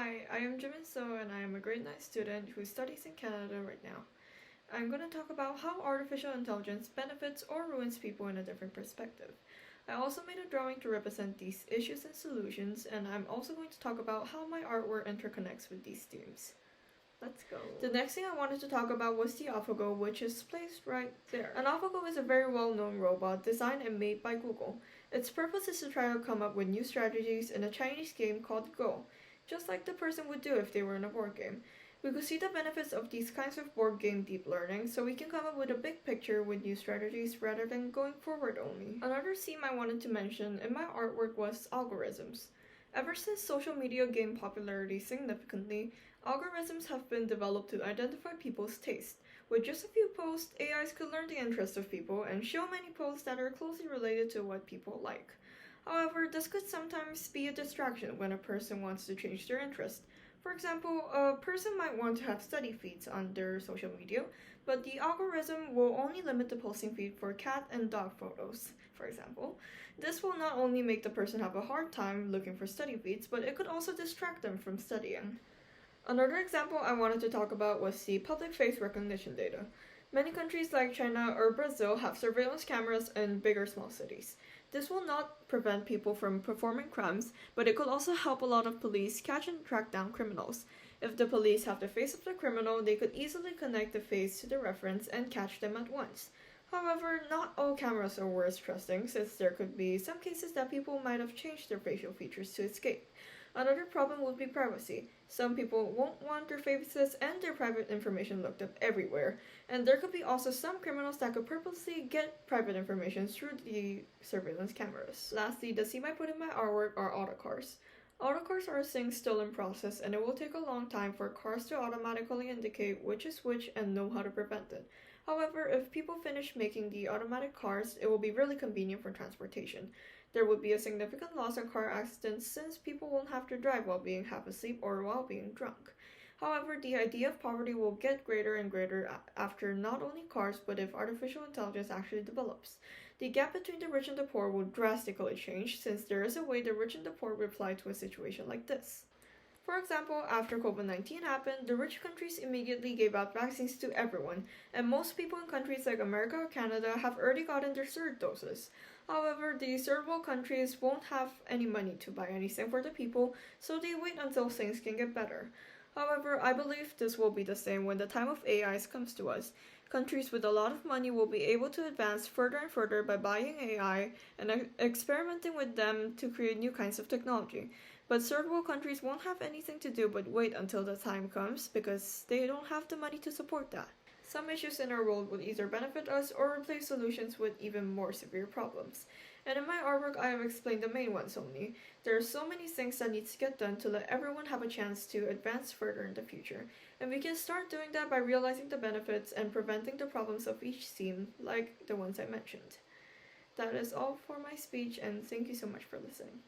Hi, I am Jimin and I am a grade 9 student who studies in Canada right now. I'm going to talk about how artificial intelligence benefits or ruins people in a different perspective. I also made a drawing to represent these issues and solutions, and I'm also going to talk about how my artwork interconnects with these themes. Let's go. The next thing I wanted to talk about was the AlphaGo, which is placed right there. An AlphaGo is a very well-known robot designed and made by Google. Its purpose is to try to come up with new strategies in a Chinese game called Go, just like the person would do if they were in a board game. We could see the benefits of these kinds of board game deep learning, so we can come up with a big picture with new strategies rather than going forward only. Another theme I wanted to mention in my artwork was algorithms. Ever since social media gained popularity significantly, algorithms have been developed to identify people's taste. With just a few posts, AIs could learn the interests of people and show many posts that are closely related to what people like. However, this could sometimes be a distraction when a person wants to change their interest. For example, a person might want to have study feeds on their social media, but the algorithm will only limit the posting feed for cat and dog photos, for example. This will not only make the person have a hard time looking for study feeds, but it could also distract them from studying. Another example I wanted to talk about was the public face recognition data. Many countries like China or Brazil have surveillance cameras in big or small cities. This will not prevent people from performing crimes, but it could also help a lot of police catch and track down criminals. If the police have the face of the criminal, they could easily connect the face to the reference and catch them at once. However, not all cameras are worth trusting, since there could be some cases that people might have changed their facial features to escape. Another problem would be privacy. Some people won't want their faces and their private information looked up everywhere, and there could be also some criminals that could purposely get private information through the surveillance cameras. Lastly, the theme I put in my artwork are autocars. Autocars are a thing still in process, and it will take a long time for cars to automatically indicate which is which and know how to prevent it. However, if people finish making the automatic cars, it will be really convenient for transportation. There would be a significant loss in car accidents since people won't have to drive while being half asleep or while being drunk. However, the idea of poverty will get greater and greater after not only cars but if artificial intelligence actually develops. The gap between the rich and the poor will drastically change since there is a way the rich and the poor reply to a situation like this. For example, after COVID-19 happened, the rich countries immediately gave out vaccines to everyone, and most people in countries like America or Canada have already gotten their third doses. However, the third world countries won't have any money to buy anything for the people, so they wait until things can get better. However, I believe this will be the same when the time of AIs comes to us. Countries with a lot of money will be able to advance further and further by buying AI and experimenting with them to create new kinds of technology. But third world countries won't have anything to do but wait until the time comes because they don't have the money to support that. Some issues in our world would either benefit us or replace solutions with even more severe problems. And in my artwork, I have explained the main ones only. There are so many things that need to get done to let everyone have a chance to advance further in the future. And we can start doing that by realizing the benefits and preventing the problems of each theme, like the ones I mentioned. That is all for my speech, and thank you so much for listening.